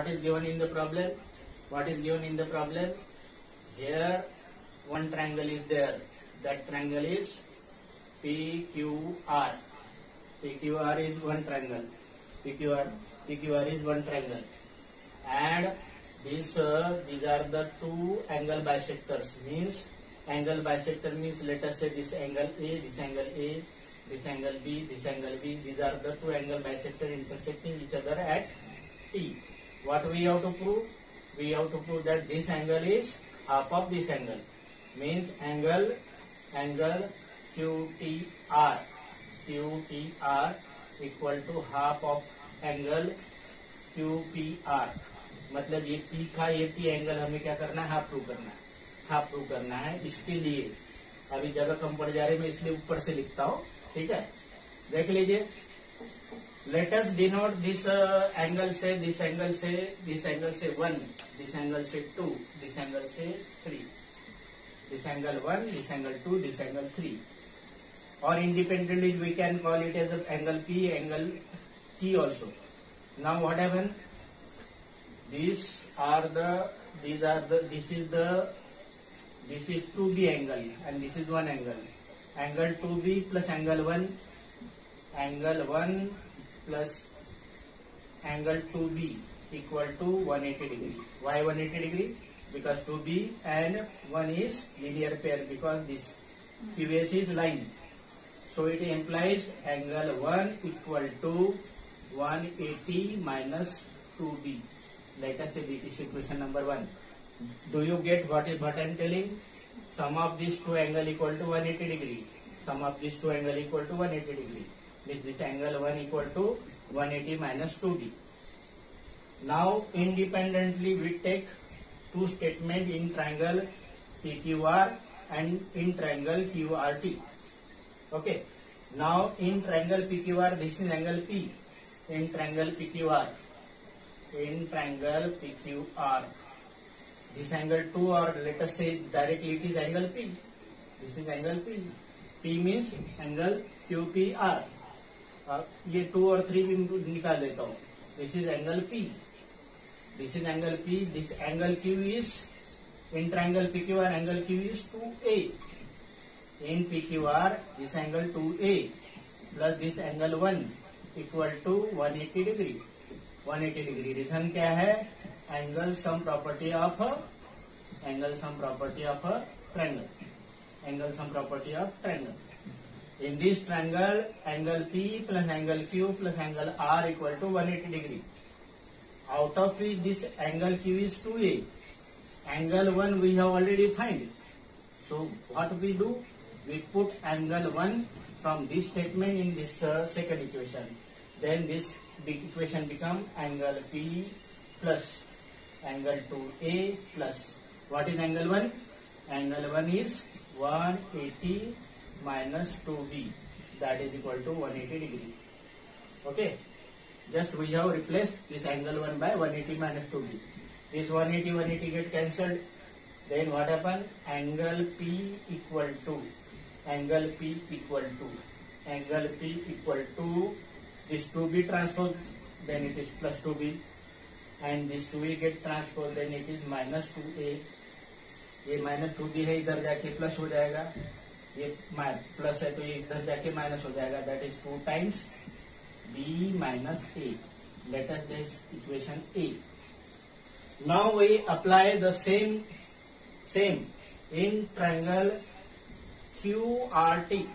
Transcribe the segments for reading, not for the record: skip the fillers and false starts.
what is given in the problem? What is given in the problem? Here one triangle is there. That triangle is PQR. PQR is one triangle. PQR is one triangle. And these are the two angle bisectors. Means angle bisector means, let us say this angle A, this angle A, this angle B, this angle B. These are the two angle bisector intersecting each other at P. What we have to prove? We have to prove that this angle is half of this angle. Means angle QTR equal to half of angle QPR. मतलब ये P का ये P angle हमें क्या करना है? Half prove करना है। इसके लिए अभी जगह कम पड़ जा रही है, मैं इसलिए ऊपर से लिखता हूँ। ठीक है, देख लीजिए। Let us denote this angle से 1, दिस एंगल से 2, दिस एंगल से 3, this angle 1, this angle 2, this angle 3. Or independently we can call it as angle P, angle T also. Now what happened? This is 2B angle and this is one angle. Angle 2B plus angle 1 plus angle 2B equal to 180 degree. Why 180 degree? Because 2B and 1 is linear pair, because this QS is line. So it implies angle 1 equal to 180 minus 2B. Let us say this is equation number 1. Do you get what I am telling? Sum of these two angle equal to 180 degree. Sum of these two angle equal to 180 degree. This angle 1 equal to 180 minus 2B. Now independently we take two statement in triangle PQR and in triangle QRT. Okay. Now in triangle PQR, this is angle P. In triangle PQR, this angle 2, or let us say directly it is angle P. This is angle P. P means angle QPR. ये 2 और 3 भी निकाल देता हूँ. This is angle P. This is angle P. This angle Q is, in triangle PQR, angle Q is 2A. In PQR, this angle 2A plus this angle 1 equal to 180 degree. 180 degree. Reason क्या है? Angle sum property of triangle. Angle sum property of triangle. In this triangle, angle P plus angle Q plus angle R equal to 180 degree. Out of which this angle Q is 2A. Angle 1 we have already find. So what we do? We put angle 1 from this statement in this second equation. Then this equation become angle P plus angle 2A plus. What is angle 1? Angle 1 is 180 minus 2B. That is equal to 180 degree. Okay. Just we have replaced this angle 1 by 180 minus 2B. This 180 get cancelled. Then what happen? Angle P equal to this 2B transpose, then it is plus 2B, and this 2A get transpose, then it is minus 2A. ये minus 2B है, इधर जाके plus हो जाएगा. ये plus है तो ये इधर जाके minus हो जाएगा. That is 2 times B minus A. Let us this equation A. Now we apply the same in triangle QRT.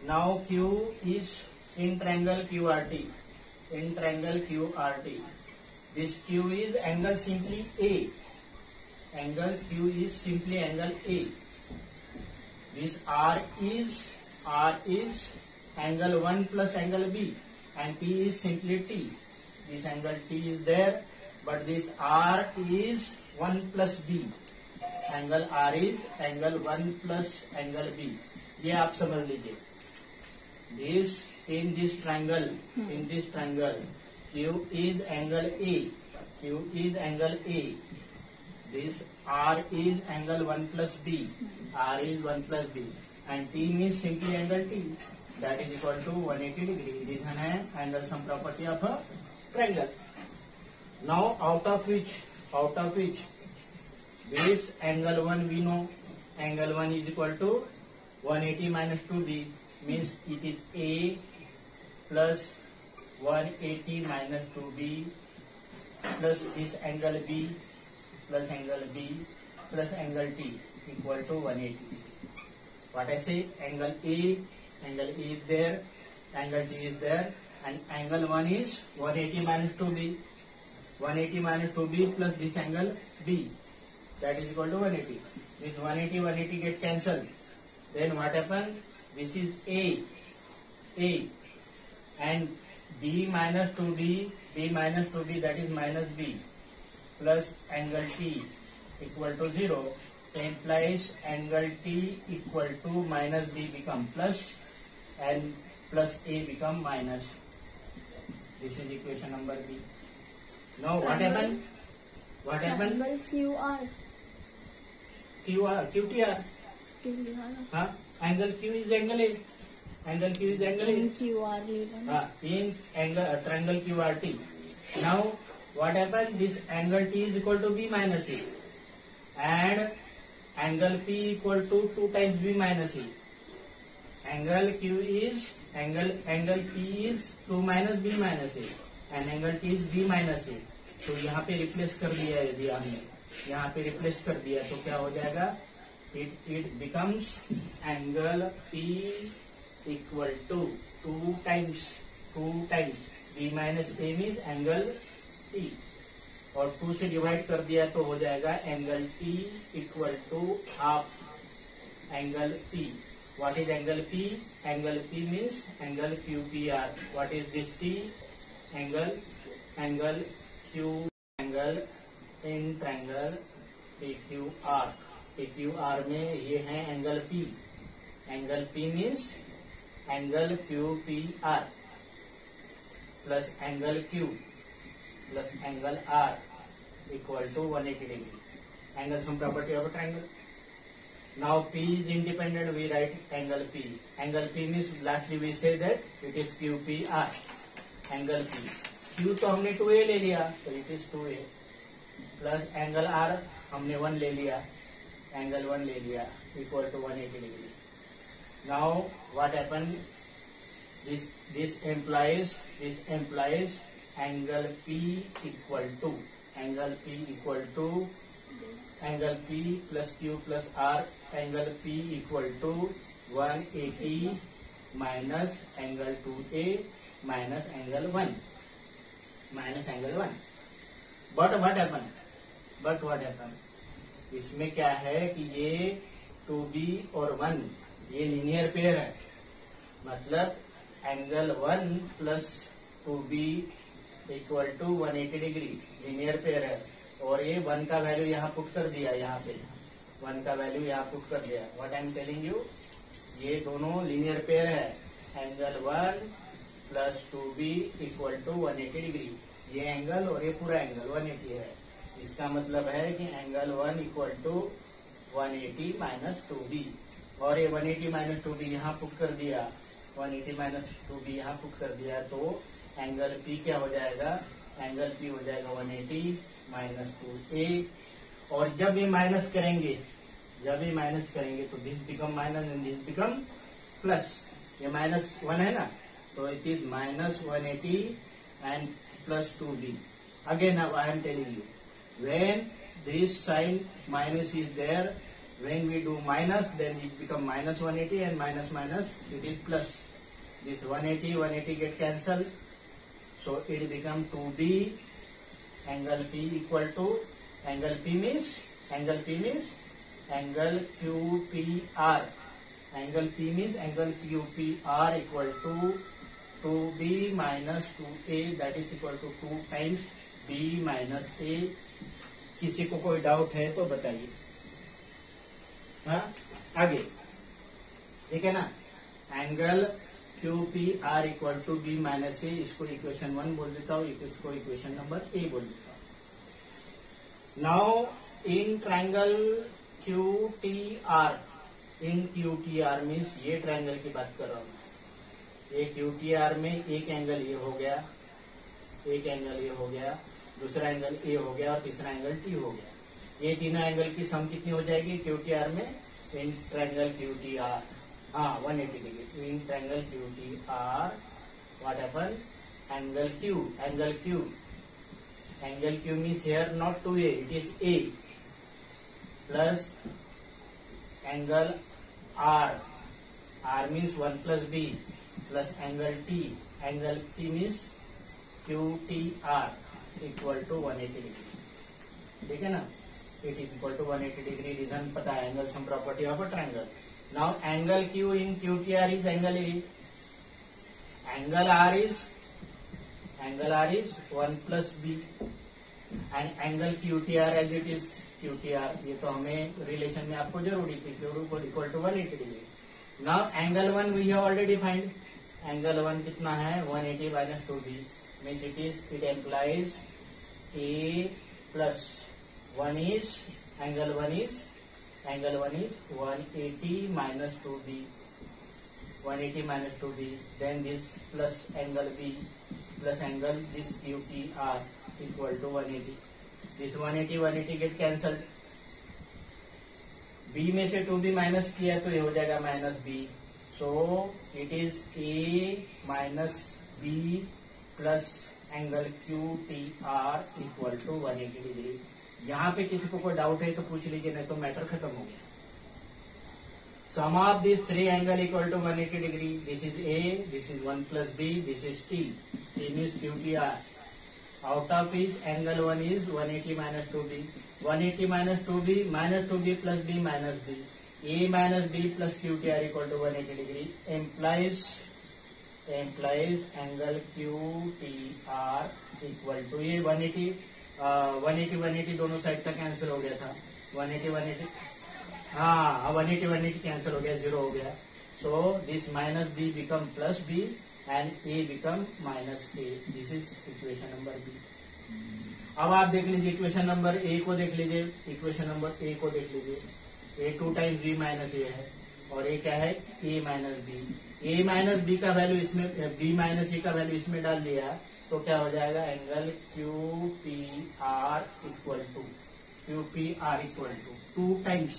Now Q is in triangle QRT. This Q is angle simply A. Angle Q is simply angle A. This R is angle 1 plus angle B, and P is simply T. This angle T is there, but this R is 1 plus B. Angle R is angle 1 plus angle B. ये आप समझ लीजिए. In this triangle, Q is angle A. This R is angle 1 plus B. And T means simply angle T. That is equal to 180 degree. Reason है angle sum property of a triangle. Now out of which this angle 1 we know, angle 1 is equal to 180 minus 2b, means it is A plus 180 minus 2b plus this angle B plus angle B plus angle T equal to 180. What I say, angle A is there, angle T is there, and angle 1 is 180 minus 2b. 180 minus 2b plus this angle B, that is equal to 180. This 180 get cancelled. Then what happen? This is A, and B minus 2b, that is minus B, plus angle T equal to 0, implies angle T equal to minus B become plus, and plus A become minus. This is equation number B. Now what happened? Triangle QR. QTR. हाँ, angle Q is angle A. Angle Q is angle A. In QR even. In angle triangle QRT. Now what happened? This angle T is equal to B minus A, and angle P equal to 2 times B minus A. Angle Q is angle P is 2 minus B minus A, and angle T is B minus A. तो यहाँ पे replace कर दिया, यदि हमने यहाँ पे replace कर दिया तो क्या हो जाएगा? It becomes angle P equal to 2 times B minus A means angle T, और 2 से डिवाइड कर दिया तो हो जाएगा angle T equal to half angle P. What is angle P? Angle P means angle QPR. What is this T? Angle Q, angle in triangle PQR. PQR में ये है angle P. Angle P means angle QPR plus angle Q plus angle R equal to 180 degree. Angle sum property of a triangle. Now P is independent, we write angle P. Angle P means lastly we say that it is QPR. Angle P. Q तो हमने 2A ले लिया तो it is 2A plus angle R हमने 1 ले लिया, angle 1 ले लिया equal to 180 degree. Now what happens? This implies angle P equal to angle P plus Q plus R, angle P equal to 180 minus angle 2A minus angle 1. But what happened? इसमें क्या है कि ये 2B और 1 ये linear pair है, मतलब angle 1 plus 2B equal to 180 degree linear pair है, और ये 1 का वैल्यू यहाँ पुट कर दिया, यहाँ पे 1 का वैल्यू यहाँ पुट कर दिया. What I am telling you, ये दोनों लीनियर पेयर है. Angle 1 plus 2B equal to 180 degree. ये एंगल और ये पूरा एंगल 180 है. इसका मतलब है कि angle 1 equal to 180 minus 2B, और ये 180 माइनस 2B यहाँ पुट कर दिया, 180 माइनस 2B यहाँ पुट कर दिया, तो एंगल P क्या हो जाएगा? एंगल P हो जाएगा 180 माइनस 2A. और जब ये माइनस करेंगे तो this become minus and this become plus. ये माइनस 1 है ना, तो it is minus 180 and plus 2B. Again now I am telling you, when this sign minus is there, when we do minus, then it become minus 180 and minus it is plus. This 180 get cancelled, so it become 2B. Angle P equal to angle P means angle QPR. Angle P means angle QPR equal to 2B minus 2A, that is equal to 2 times B minus A. किसी को कोई doubt है तो बताइए. हाँ, आगे ठीक है ना. Angle QPR equal to B minus A, इसको इक्वेशन 1 बोल देता हूँ, इसको इक्वेशन नंबर A बोल देता हूँ. Now in triangle QTR, in QTR means ये ट्रायंगल की बात कर रहा हूँ. ये QTR में एक एंगल ये हो गया, दूसरा एंगल ए हो गया और तीसरा एंगल टी हो गया। ये तीनों एंगल की सम कितनी हो जाएगी क्यू टी आर में? In triangle Q T R, हाँ 180 degree in triangle Q T R what happen? Angle Q means here not 2A, it is A plus angle R. R means 1 plus B plus angle T. Angle T means QTR equal to 180 degree. ठीक है ना? It is equal to 180 degree. Reason पता है, angle sum property of a triangle. Now angle Q in QTR is angle A. Angle R is 1 plus B and angle QTR as it is QTR, ये तो हमें relation में आपको जरूरी थी, equal to 180 degree. Now angle 1 we have already find. Angle 1 कितना है? 180 minus 2B means it implies A plus 1 is angle 1 is 180 minus 2B. 180 minus 2B. Then this plus angle B plus angle this QTR equal to 180. This 180 get cancelled. B में से 2B minus किया तो ये हो जाएगा minus B. So it is A minus B plus angle QTR equal to 180 degree. यहाँ पे किसी को कोई डाउट है तो पूछ लीजिए, नहीं तो मैटर खत्म हो गया. Sum of these three angle equal to 180 degree. This is A, this is 1 plus B, this is T. T means QTR. Out of which angle 1 is 180 minus 2B. 180 minus 2B plus B minus B. A minus B plus QTR equal to 180 degree implies angle QTR equal to ये 180 दोनों side का cancel हो गया था. 180 हाँ 180 cancel हो गया, 0 हो गया. So this minus B become plus B and A become minus A. This is equation number B. अब आप देख लीजिए इक्वेशन नंबर ए को देख लीजिए. इक्वेशन नंबर ए को देख लीजिए. A 2 times B minus A है और ए क्या है? A minus B. A minus B का वैल्यू इसमें, बी माइनस ए का वैल्यू इसमें डाल दिया तो क्या हो जाएगा? Angle QPR equal to 2 times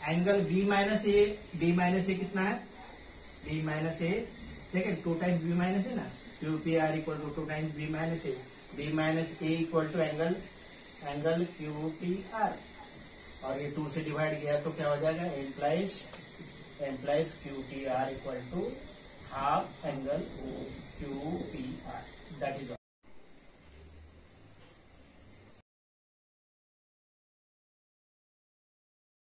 angle B minus A कितना है? बी माइनस ए, देखिए 2 टाइम्स बी माइनस है ना. QPR equal to 2 times B minus A. B minus A equal to angle QTR और ये 2 से डिवाइड किया तो क्या हो जाएगा? Implies QTR equal to half